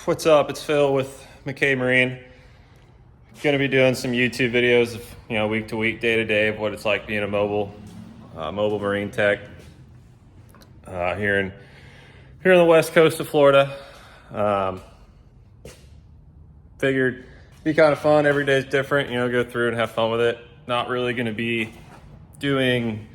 What's up? It's Phil with McKay Marine. Going to be doing some YouTube videos of, week to week, day to day of what it's like being a mobile marine tech here in the west coast of Florida. Figured it'd be kind of fun. Every day is different. Go through and have fun with it. Not really going to be doing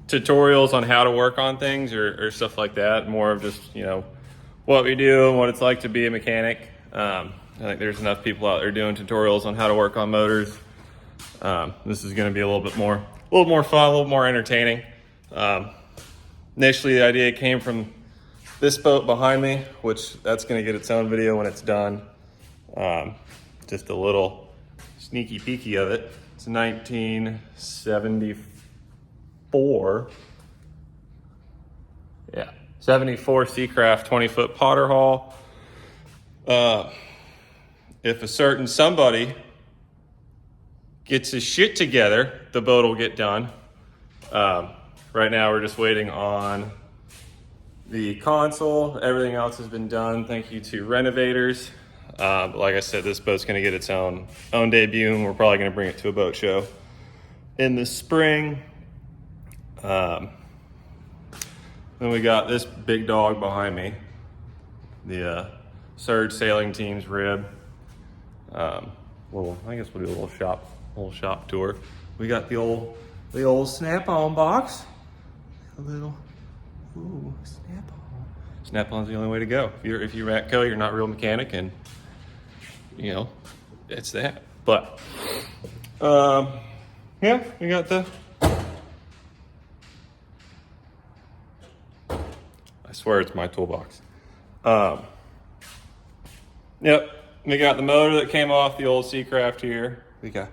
tutorials on how to work on things or stuff like that. More of just what we do and what it's like to be a mechanic. I think there's enough people out there doing tutorials on how to work on motors. This is going to be a little more fun, a little more entertaining. Initially, the idea came from this boat behind me, which that's going to get its own video when it's done. Just a little sneaky peeky of it. It's 1974. Yeah, 74 Seacraft 20-foot Potter Hull. If a certain somebody gets his shit together, the boat will get done. Right now we're just waiting on the console. Everything else has been done. Thank you to renovators. But like I said, this boat's gonna get its own debut, and we're probably gonna bring it to a boat show in the spring. Then we got this big dog behind me, the Surge Sailing Team's rib. I guess we'll do a little shop tour. We got the old snap-on box. A little snap-on. Snap-on's the only way to go. If you're Matco, you're not a real mechanic, and it's that. But yeah, we got the. I swear it's my toolbox. Yep, we got the motor that came off the old Seacraft here. We got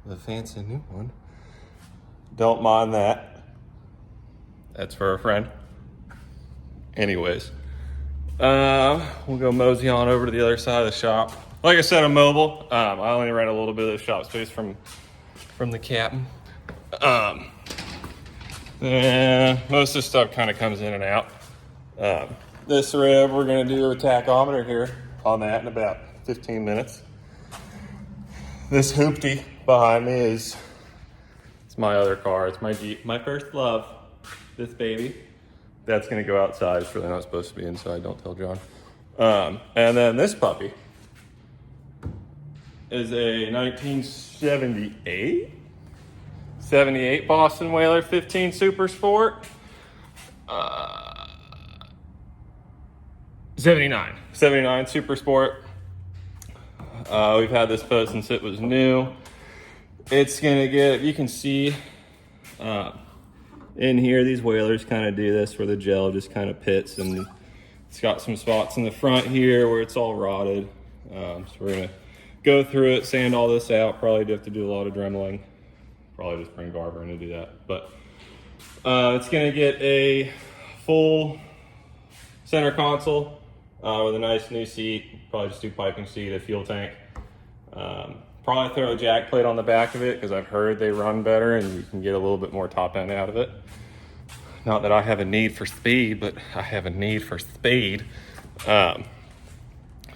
the fancy new one. Don't mind that. That's for a friend. Anyways, we'll go mosey on over to the other side of the shop. Like I said, I'm mobile. I only rent a little bit of the shop space from the captain. And most of the stuff kind of comes in and out. This rib, we're gonna do a tachometer here on that in about 15 minutes. This hoopty behind me it's my other car. It's my Jeep, my first love, this baby. That's gonna go outside. It's really not supposed to be inside, don't tell John. And then this puppy is a 78 Boston Whaler 15 Super Sport. 79 Super Sport. We've had this boat since it was new. It's gonna get, you can see in here, these whalers kind of do this where the gel just kind of pits, and it's got some spots in the front here where it's all rotted. So we're gonna go through it, sand all this out. Probably do have to do a lot of dremeling. Probably just bring Garver in to do that. But it's gonna get a full center console with a nice new seat. Probably just do piping seat, a fuel tank. Probably throw a jack plate on the back of it because I've heard they run better and you can get a little bit more top end out of it. Not that I have a need for speed, but I have a need for speed. So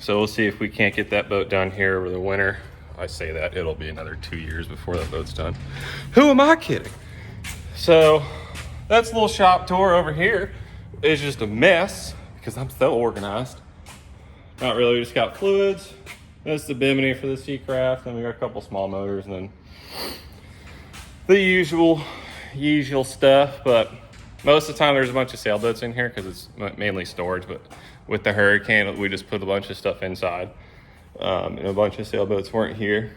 we'll see if we can't get that boat done here over the winter. I say that, it'll be another 2 years before that boat's done. Who am I kidding? So that's a little shop tour over here. It's just a mess because I'm so organized. Not really, we just got fluids. That's the bimini for the Seacraft. Then we got a couple small motors and then the usual stuff. But most of the time there's a bunch of sailboats in here because it's mainly storage. But with the hurricane, we just put a bunch of stuff inside. And a bunch of sailboats weren't here.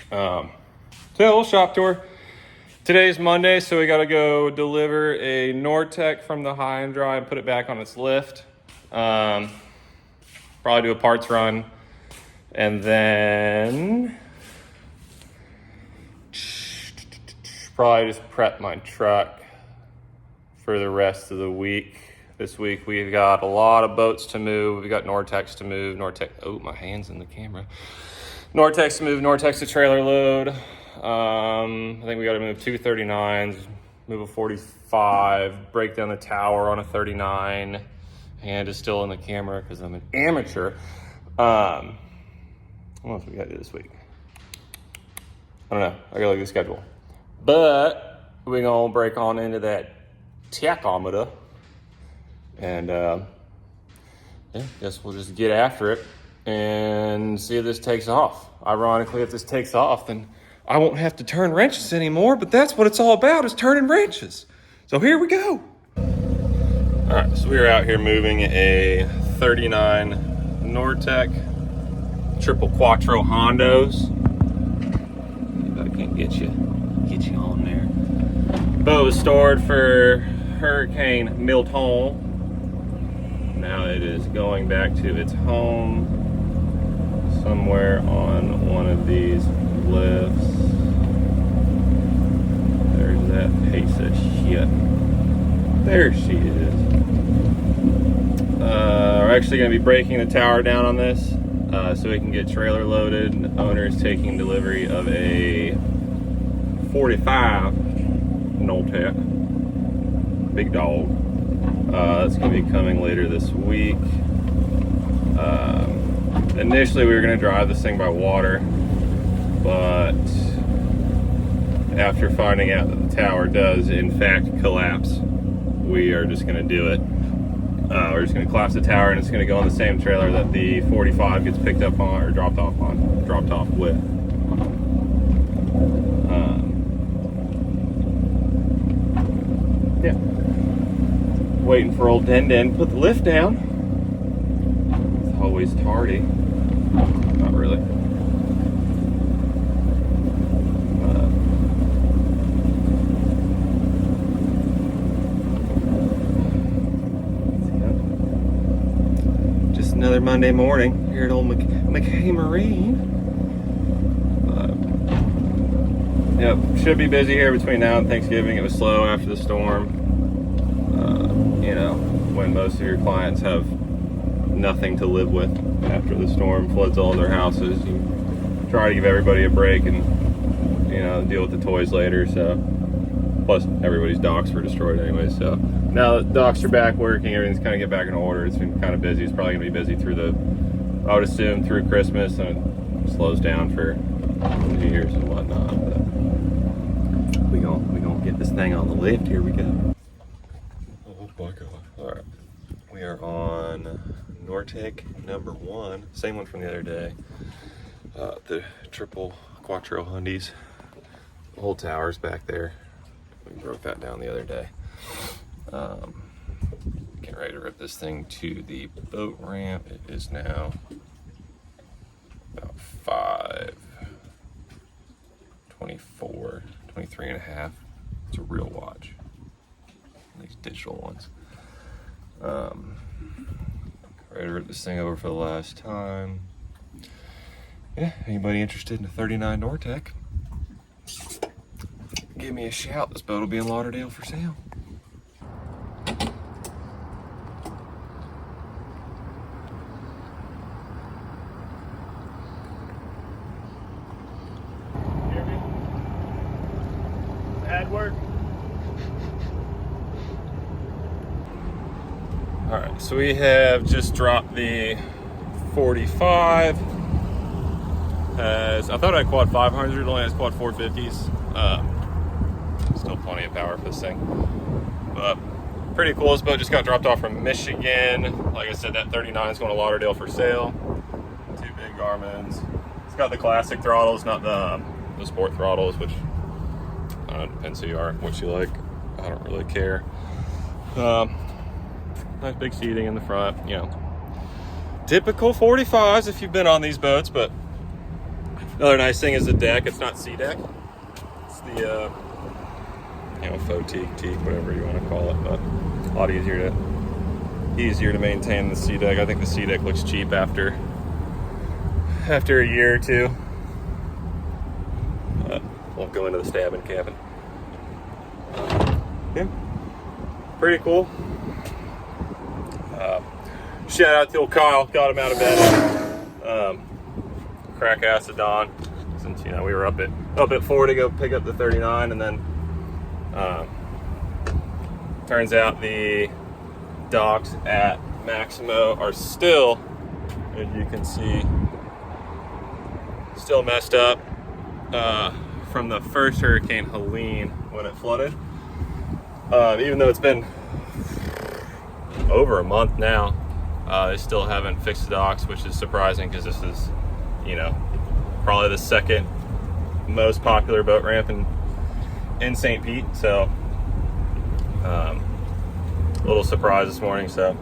So a little shop tour. Today's Monday, so we gotta go deliver a Nortec from the high and dry and put it back on its lift. Probably do a parts run. And then probably just prep my truck for the rest of the week. This week we've got a lot of boats to move. We've got Nortex to move. Oh, my hand's in the camera. Nortex to move, Nortex to trailer load. I think we got to move 2 39s, move a 45, break down the tower on a 39. Hand is still in the camera because I'm an amateur. What else we got to do this week? I don't know. I gotta look at the schedule. But we're gonna break on into that tachometer, and yeah, guess we'll just get after it and see if this takes off. Ironically, if this takes off, then I won't have to turn wrenches anymore. But that's what it's all about, is turning wrenches. So here we go. All right, so we are out here moving a 39 Nortec triple quattro Hondos. I can't get you on there. Boat was stored for Hurricane Milton. Now it is going back to its home somewhere on one of these lifts. There's that piece of shit. There she is. We're actually going to be breaking the tower down on this so we can get trailer loaded. The owner is taking delivery of a 45 Nortec, big dog. That's going to be coming later this week. Initially we were going to drive this thing by water, but after finding out that the tower does in fact collapse, we are just going to do it. We're just going to collapse the tower, and it's going to go on the same trailer that the 45 gets picked up on or dropped off with. Yeah. Waiting for old Den to put the lift down. It's always tardy. Not really. Just another Monday morning here at old McKay Marine. Yep, should be busy here between now and Thanksgiving. It was slow after the storm. You know, when most of your clients have nothing to live with after the storm floods all their houses, you try to give everybody a break and, you know, deal with the toys later. So, plus everybody's docks were destroyed anyway. So now the docks are back working, everything's kind of get back in order. It's been kind of busy. It's probably gonna be busy through I would assume through Christmas, and it slows down for New Year's and whatnot. But we gonna get this thing on the lift. Here we go. Oh my God. All right, we are on Nortec number 1, same one from the other day. The triple quattro Hundies. The whole tower's back there. We broke that down the other day. Getting ready to rip this thing to the boat ramp. It is now about 5:24, 23 and a half. It's a real watch. These digital ones. Ready to rip this thing over for the last time. Yeah, anybody interested in a 39 Nortec, give me a shout. This boat will be in Lauderdale for sale. Hear me? Bad work. All right, so we have just dropped the 45. I thought I had quad 500, it only has quad 450s. Still plenty of power for this thing. But pretty cool. This boat just got dropped off from Michigan. Like I said, that 39 is going to Lauderdale for sale. 2 big Garmins. It's got the classic throttles, not the sport throttles, which I don't know, depends who you are, what you like. I don't really care. Nice big seating in the front, you know. Typical 45s if you've been on these boats, but another nice thing is the deck. It's not sea deck. It's the, you know, faux teak, whatever you want to call it, but a lot easier to maintain the sea deck. I think the sea deck looks cheap after a year or two. Won't go into the stabbing cabin. Yeah, pretty cool. Shout out to old Kyle, got him out of bed. Crack acid on, since, you know, we were up at 4 to go pick up the 39, and then turns out the docks at Maximo are still as you can see, still messed up from the first Hurricane Helene when it flooded. Even though it's been over a month now, they still haven't fixed the docks, which is surprising because this is, you know, probably the second most popular boat ramp in St. Pete. So a little surprise this morning. So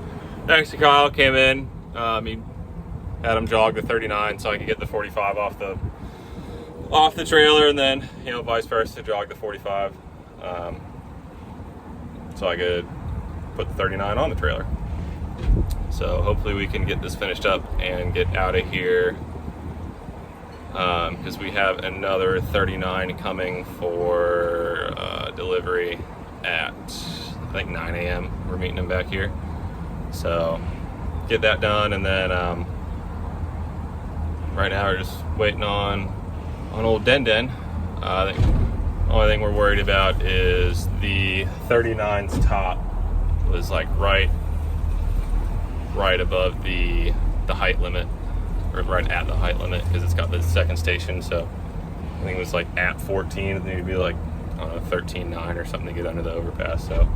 next to Kyle came in, he had him jog the 39 so I could get the 45 off the trailer, and then, you know, vice versa, jog the 45 so I could put the 39 on the trailer. So hopefully we can get this finished up and get out of here, because we have another 39 coming for delivery at, I think, 9 a.m. We're meeting them back here. So get that done, and then right now we're just waiting on old Den. I think the only thing we're worried about is the 39's top was like right above the height limit, or right at the height limit, because it's got the second station. So I think it was like at 14. I think it'd be like, I don't know, 13.9 or something to get under the overpass. So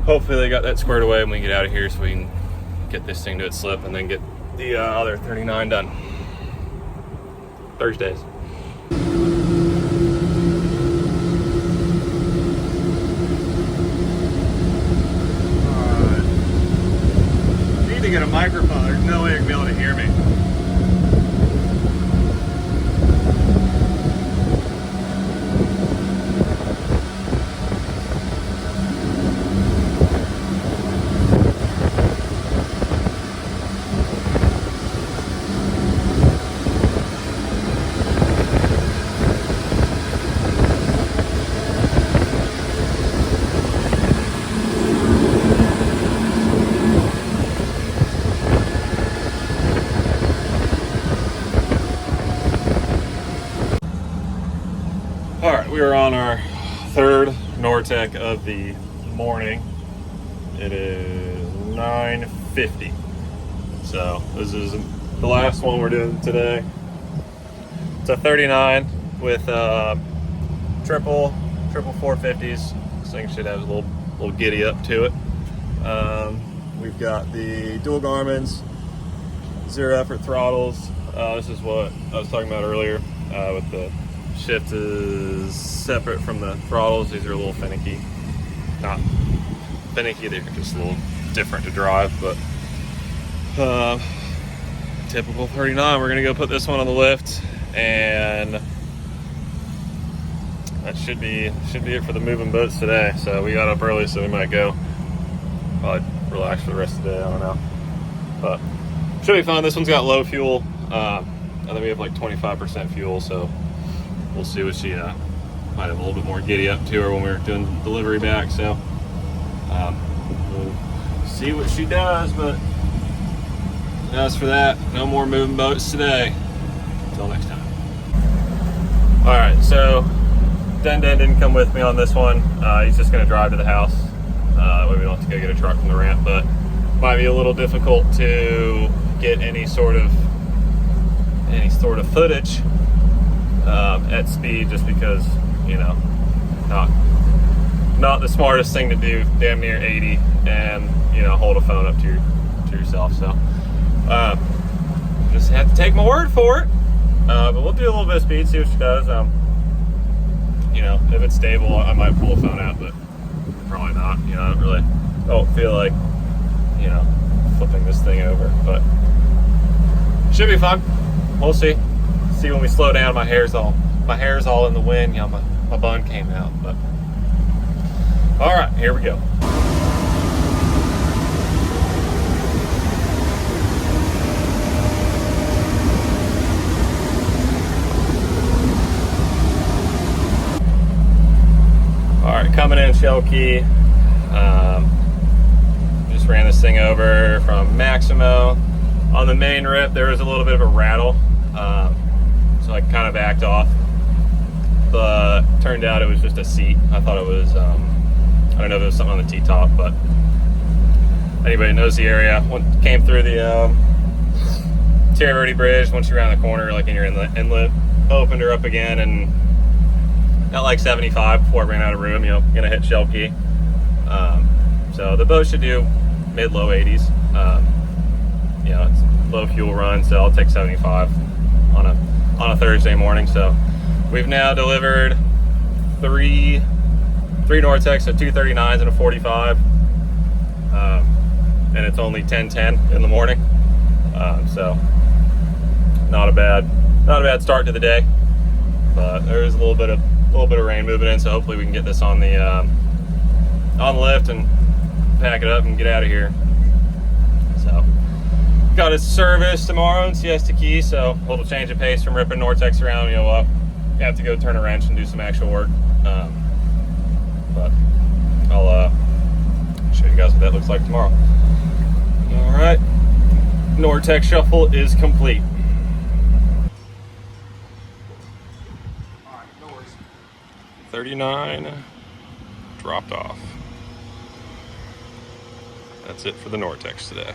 hopefully they got that squared away when we get out of here, so we can get this thing to its slip and then get the other 39 done. Thursdays. I need to get a microphone. There's no way you're gonna be able to hear me. We are on our third Nortec of the morning. It is 9:50. So this is the last one we're doing today. It's a 39 with triple 450s. This thing should have a little giddy up to it. We've got the dual Garmin's, zero effort throttles. This is what I was talking about earlier with the shift is separate from the throttles. These are a little finicky. Not finicky, they're just a little different to drive, but typical 39. We're gonna go put this one on the lift, and that should be it for the moving boats today. So we got up early, so we might go probably relax for the rest of the day. I don't know, but should be fun. This one's got low fuel. I think we have like 25% fuel, so we'll see what she might have a little bit more giddy up to her when we're doing delivery back. So we'll see what she does. But as for that, no more moving boats today. Until next time. All right, so Den didn't come with me on this one. He's just going to drive to the house. That way we don't have to go get a truck from the ramp. But might be a little difficult to get any sort of footage at speed, just because, you know, not the smartest thing to do, damn near 80, and, you know, hold a phone up to yourself. So just have to take my word for it. But we'll do a little bit of speed, see what she does. You know, if it's stable, I might pull a phone out, but probably not. You know, I don't feel like, you know, flipping this thing over, but should be fun. We'll see. See when we slow down. My hair's all in the wind. You know, my bun came out. But all right, here we go. All right, coming in shell key. Just ran this thing over from Maximo. On the main rip, there was a little bit of a rattle. So I kind of backed off, but turned out it was just a seat. I thought it was, I don't know if it was something on the T-top, but anybody knows the area. Came through the Terra Verde Bridge, once you're around the corner, like in your inlet, opened her up again, and at like 75 before it ran out of room, gonna hit shell key. So the boat should do mid-low 80s. It's low fuel run, so I'll take 75 on a Thursday morning. So we've now delivered three Nortex, so 239s and a 45, and it's only 10:10 in the morning. So not a bad start to the day, but there is a little bit of rain moving in, so hopefully we can get this on the lift and pack it up and get out of here. So got a service tomorrow in Siesta Key, so a little change of pace from ripping Nortex around. We'll have to go turn a wrench and do some actual work, but I'll show you guys what that looks like tomorrow. All right, Nortex shuffle is complete. All right, no worries. 39 dropped off. That's it for the Nortex today.